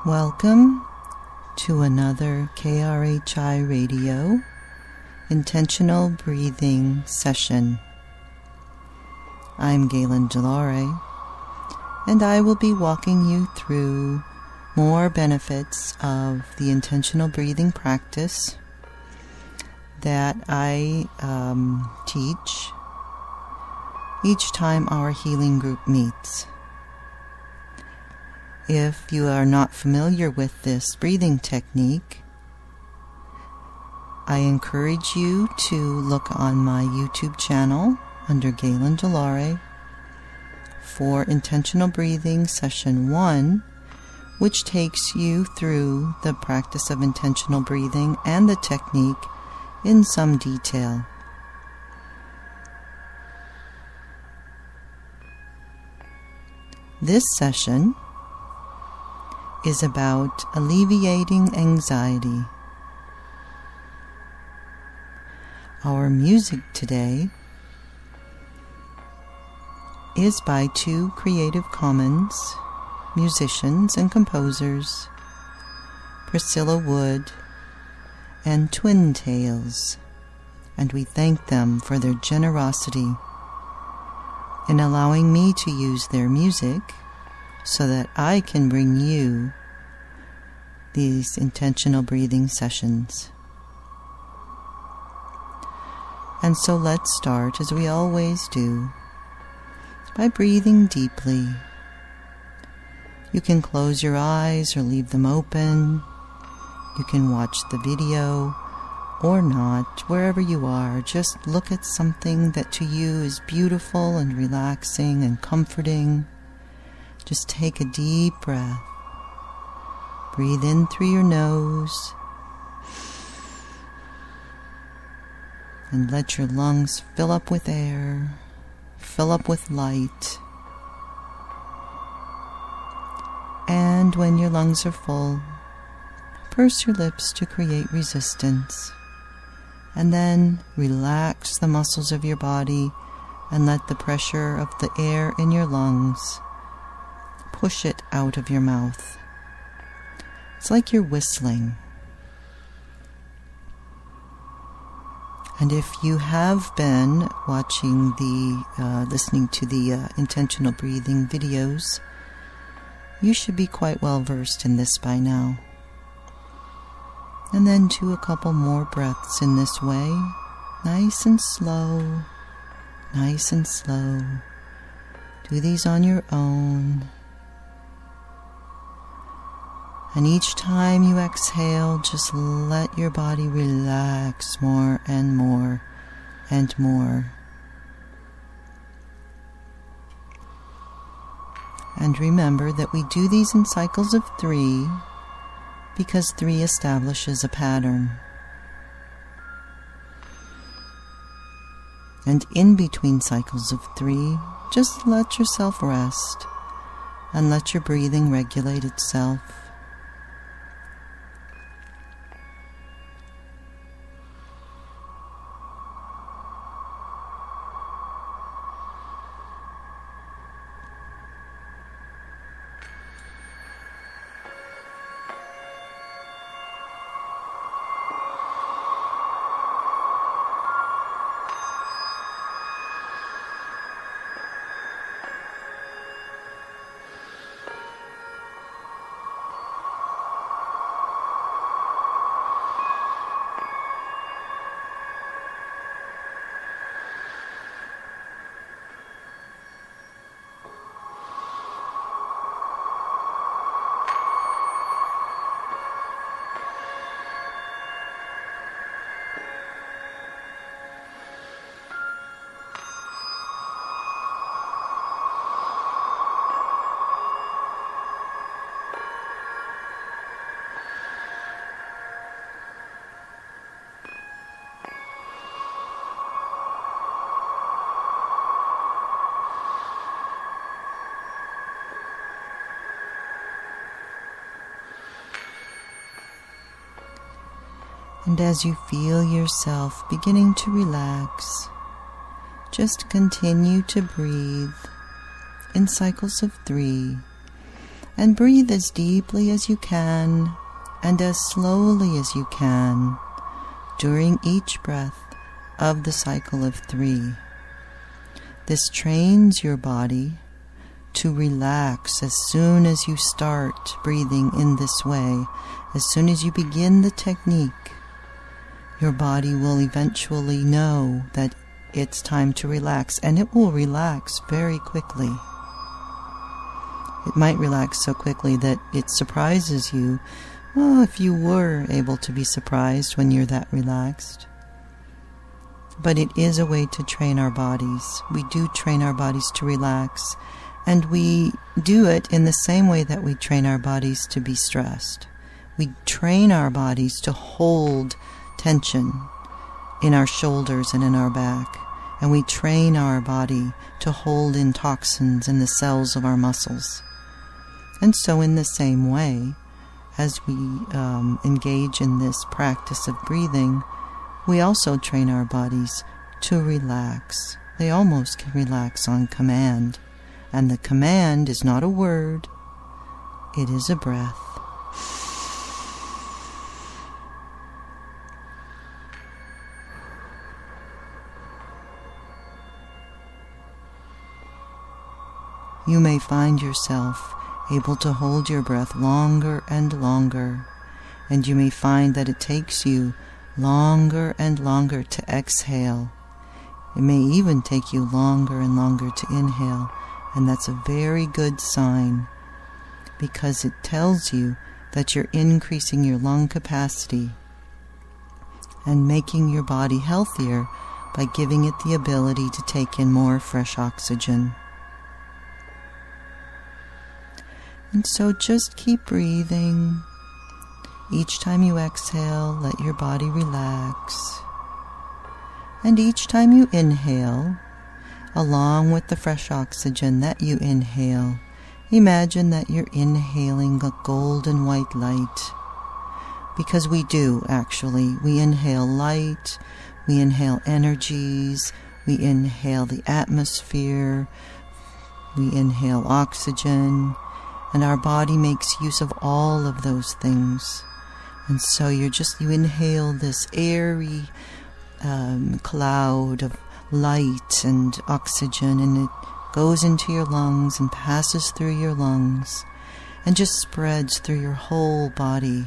Welcome to another KRHI Radio Intentional Breathing Session. I'm Galen Delore, and I will be walking you through more benefits of the intentional breathing practice that I teach each time our healing group meets. If you are not familiar with this breathing technique, I encourage you to look on my YouTube channel under Galen Delore for Intentional Breathing Session 1, which takes you through the practice of intentional breathing and the technique in some detail. This session is about alleviating anxiety. Our music today is by two Creative Commons musicians and composers, Priscilla and TwinTails, and we thank them for their generosity in allowing me to use their music so that I can bring you these intentional breathing sessions. And so let's start, as we always do, by breathing deeply. You can close your eyes or leave them open. You can watch the video or not, wherever you are. Just look at something that to you is beautiful and relaxing and comforting. Just take a deep breath. Breathe in through your nose and let your lungs fill up with air, fill up with light. And when your lungs are full, purse your lips to create resistance. And then relax the muscles of your body and let the pressure of the air in your lungs push it out of your mouth. It's like you're whistling. And if you have been watching listening to the intentional breathing videos, you should be quite well versed in this by now. And then do a couple more breaths in this way, nice and slow, nice and slow. Do these on your own. And each time you exhale, just let your body relax more and more and more. And remember that we do these in cycles of 3 because 3 establishes a pattern. And in between cycles of 3, just let yourself rest and let your breathing regulate itself. And as you feel yourself beginning to relax, just continue to breathe in cycles of 3 And breathe as deeply as you can and as slowly as you can during each breath of the cycle of 3. This trains your body to relax as soon as you start breathing in this way. As soon as you begin the technique, your body will eventually know that it's time to relax, and it will relax very quickly. It might relax so quickly that it surprises you. Oh, if you were able to be surprised when you're that relaxed. But it is a way to train our bodies. We do train our bodies to relax, and we do it in the same way that we train our bodies to be stressed. We train our bodies to hold tension in our shoulders and in our back, and we train our body to hold in toxins in the cells of our muscles. And so in the same way, as we engage in this practice of breathing, we also train our bodies to relax. They almost can relax on command. And the command is not a word, it is a breath. You may find yourself able to hold your breath longer and longer, and you may find that it takes you longer and longer to exhale. It may even take you longer and longer to inhale, and that's a very good sign, because it tells you that you're increasing your lung capacity and making your body healthier by giving it the ability to take in more fresh oxygen. And so just keep breathing. Each time you exhale, let your body relax. And each time you inhale, along with the fresh oxygen that you inhale, imagine that you're inhaling a golden white light. Because we do, actually. We inhale light, we inhale energies, we inhale the atmosphere, we inhale oxygen, and our body makes use of all of those things. And so you inhale this airy cloud of light and oxygen, and it goes into your lungs and passes through your lungs and just spreads through your whole body.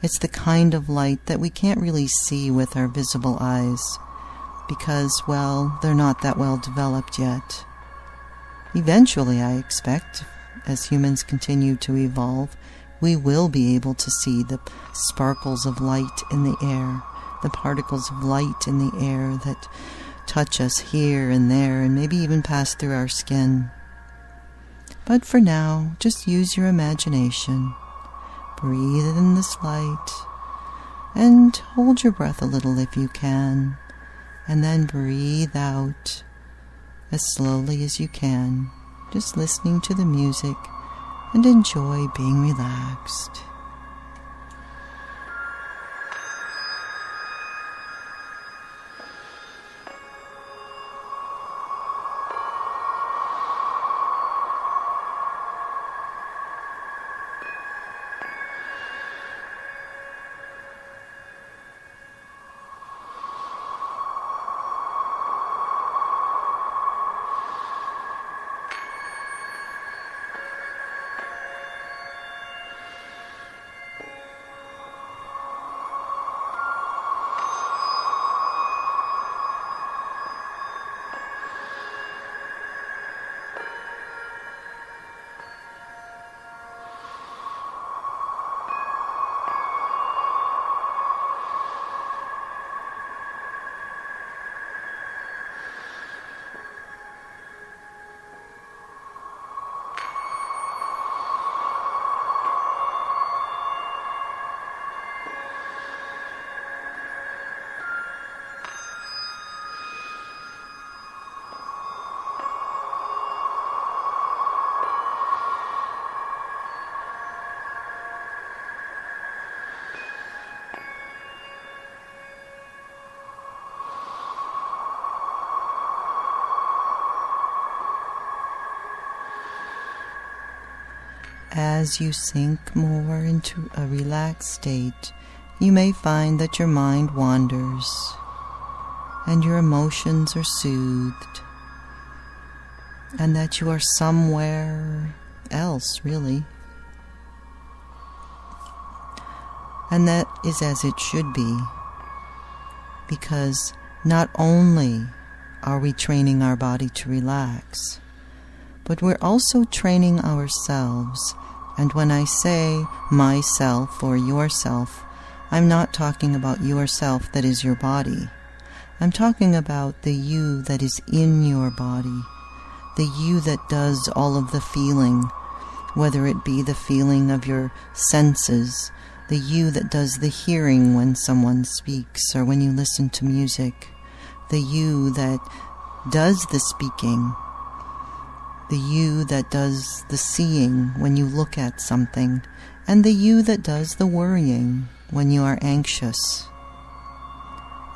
It's the kind of light that we can't really see with our visible eyes because, well, they're not that well developed yet. Eventually, I expect, as humans continue to evolve, we will be able to see the sparkles of light in the air, the particles of light in the air that touch us here and there and maybe even pass through our skin. But for now, just use your imagination. Breathe in this light and hold your breath a little if you can, and then breathe out as slowly as you can, just listening to the music and enjoy being relaxed. as you sink more into a relaxed state, you may find that your mind wanders and your emotions are soothed, and that you are somewhere else, really. And that is as it should be, because not only are we training our body to relax, but we're also training ourselves. And when I say myself or yourself, I'm not talking about yourself that is your body. I'm talking about the you that is in your body, the you that does all of the feeling, whether it be the feeling of your senses, the you that does the hearing when someone speaks or when you listen to music, the you that does the speaking, the you that does the seeing when you look at something, and the you that does the worrying when you are anxious,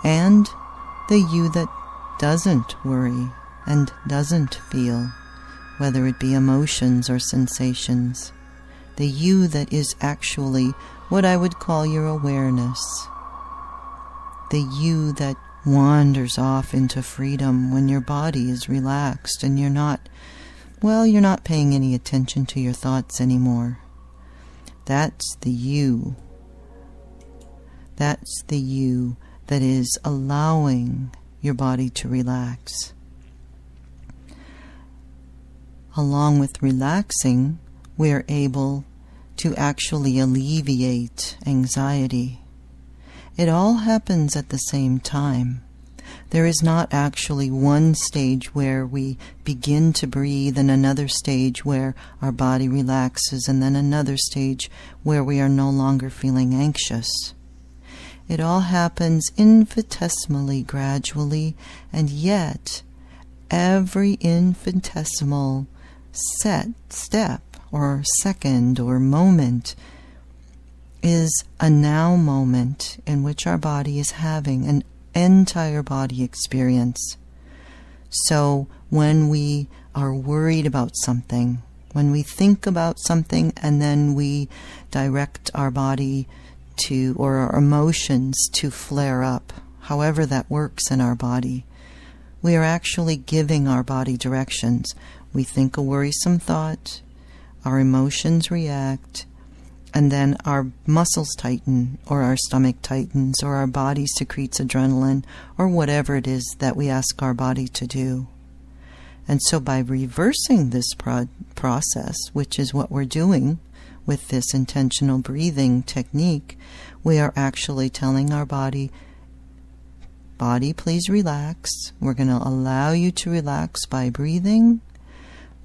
and the you that doesn't worry and doesn't feel, whether it be emotions or sensations, the you that is actually what I would call your awareness, the you that wanders off into freedom when your body is relaxed and you're not paying any attention to your thoughts anymore. That's the you. That's the you that is allowing your body to relax. Along with relaxing, we are able to actually alleviate anxiety. It all happens at the same time. There is not actually one stage where we begin to breathe and another stage where our body relaxes and then another stage where we are no longer feeling anxious. It all happens infinitesimally, gradually, and yet every infinitesimal step or second or moment is a now moment in which our body is having an entire body experience. So when we are worried about something, when we think about something and then we direct our body to, or our emotions to flare up, however that works in our body, we are actually giving our body directions. We think a worrisome thought, our emotions react, and then our muscles tighten, or our stomach tightens, or our body secretes adrenaline, or whatever it is that we ask our body to do. And so by reversing this process, which is what we're doing with this intentional breathing technique, we are actually telling our body, please relax. We're going to allow you to relax by breathing.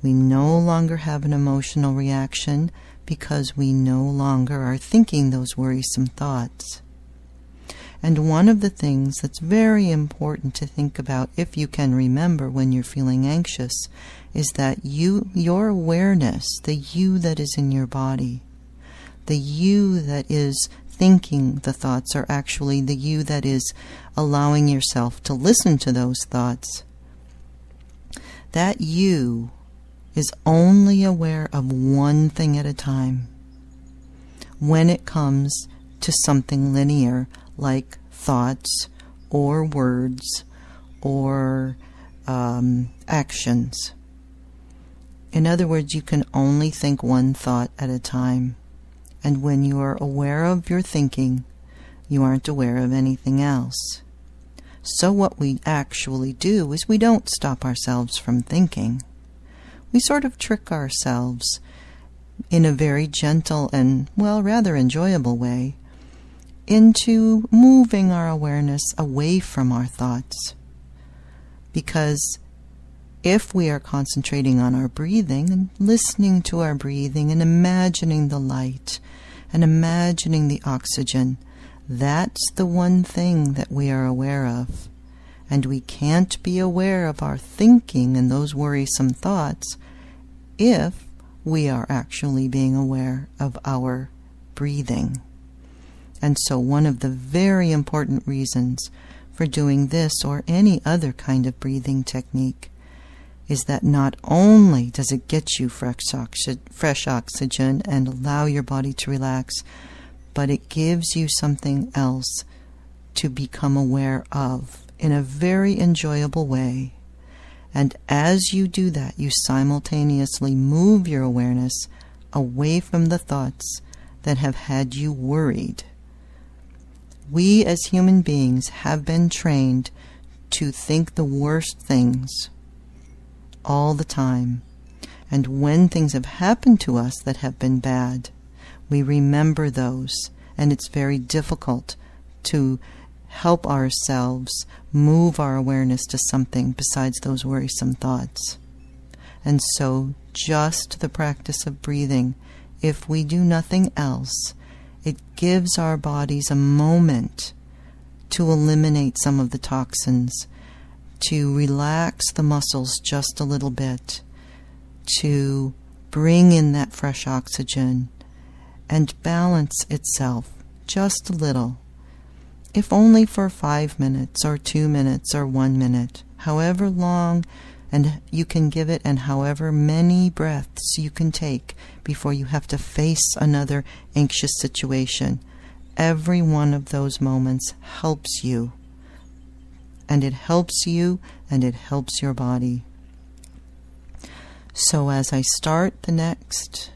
We no longer have an emotional reaction because we no longer are thinking those worrisome thoughts. And one of the things that's very important to think about, if you can remember when you're feeling anxious, is that your awareness, the you that is in your body, the you that is thinking the thoughts, are actually the you that is allowing yourself to listen to those thoughts. That you is only aware of one thing at a time when it comes to something linear like thoughts or words or actions. In other words, you can only think one thought at a time. And when you are aware of your thinking, you aren't aware of anything else. So what we actually do is we don't stop ourselves from thinking. We sort of trick ourselves in a very gentle and, rather enjoyable way into moving our awareness away from our thoughts. Because if we are concentrating on our breathing and listening to our breathing and imagining the light and imagining the oxygen, that's the one thing that we are aware of. And we can't be aware of our thinking and those worrisome thoughts if we are actually being aware of our breathing. And so one of the very important reasons for doing this or any other kind of breathing technique is that not only does it get you fresh oxygen and allow your body to relax, but it gives you something else to become aware of in a very enjoyable way. And as you do that, you simultaneously move your awareness away from the thoughts that have had you worried. We as human beings have been trained to think the worst things all the time. And when things have happened to us that have been bad, we remember those, and it's very difficult to help ourselves move our awareness to something besides those worrisome thoughts. And so just the practice of breathing, if we do nothing else, it gives our bodies a moment to eliminate some of the toxins, to relax the muscles just a little bit, to bring in that fresh oxygen and balance itself just a little, if only for 5 minutes or 2 minutes or 1 minute, however long and you can give it, and however many breaths you can take before you have to face another anxious situation. Every one of those moments helps you, and it helps you, and it helps your body. So as I start the next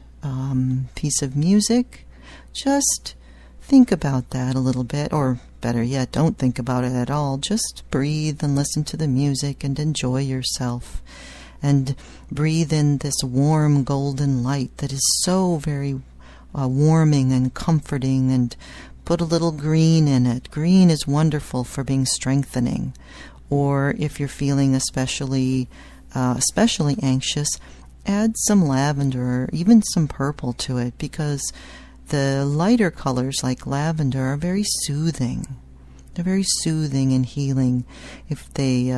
piece of music, just think about that a little bit, or better yet, don't think about it at all. Just breathe and listen to the music and enjoy yourself. And breathe in this warm golden light that is so very warming and comforting, and put a little green in it. Green is wonderful for being strengthening. Or if you're feeling especially anxious, add some lavender or even some purple to it, because the lighter colors like lavender are very soothing. They're very soothing and healing. If the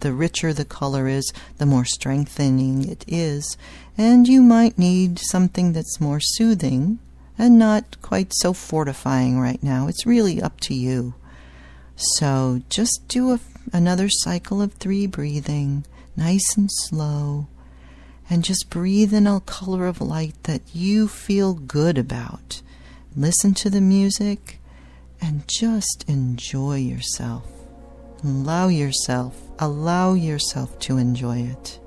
richer the color is, the more strengthening it is. And you might need something that's more soothing and not quite so fortifying right now. It's really up to you. So just do another cycle of 3 breathing, nice and slow. And just breathe in a color of light that you feel good about. Listen to the music and just enjoy yourself. Allow yourself to enjoy it.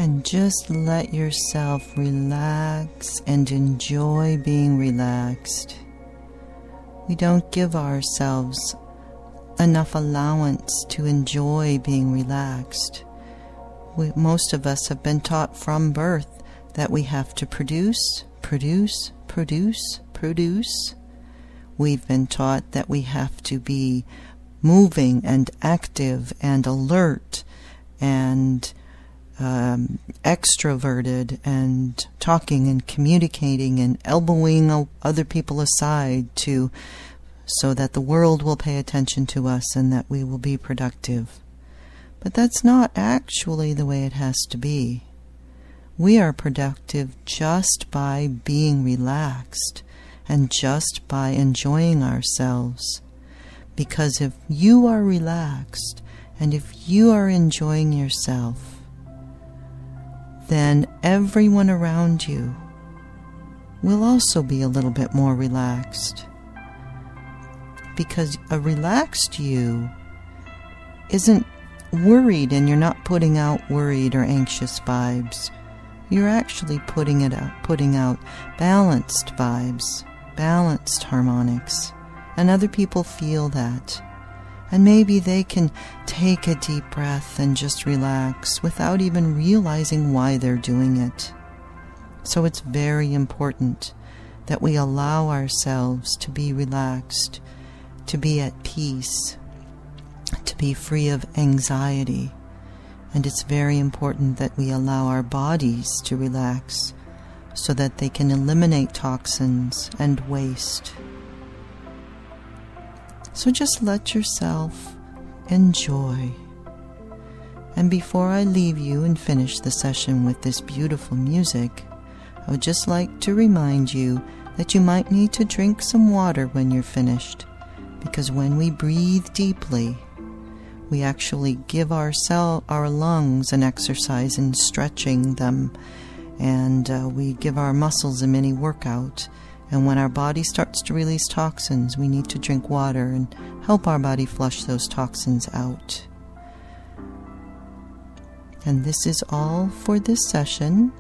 And just let yourself relax and enjoy being relaxed. We don't give ourselves enough allowance to enjoy being relaxed. Most of us have been taught from birth that we have to produce. We've been taught that we have to be moving and active and alert and extroverted and talking and communicating and elbowing other people aside so that the world will pay attention to us and that we will be productive. But that's not actually the way it has to be. We are productive just by being relaxed and just by enjoying ourselves. Because if you are relaxed and if you are enjoying yourself, then everyone around you will also be a little bit more relaxed. Because a relaxed you isn't worried, and you're not putting out worried or anxious vibes. You're actually putting out balanced vibes, balanced harmonics. And other people feel that. And maybe they can take a deep breath and just relax without even realizing why they're doing it. So it's very important that we allow ourselves to be relaxed, to be at peace, to be free of anxiety. And it's very important that we allow our bodies to relax so that they can eliminate toxins and waste. So just let yourself enjoy. And before I leave you and finish the session with this beautiful music, I would just like to remind you that you might need to drink some water when you're finished, because when we breathe deeply, we actually give our lungs an exercise in stretching them, and we give our muscles a mini workout. And when our body starts to release toxins, we need to drink water and help our body flush those toxins out. And this is all for this session.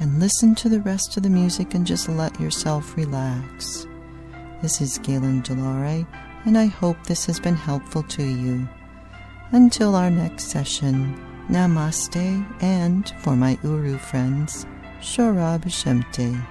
And listen to the rest of the music and just let yourself relax. This is Galen Delore, and I hope this has been helpful to you. Until our next session, Namaste, and for my Uru friends, Shora B'Shemte.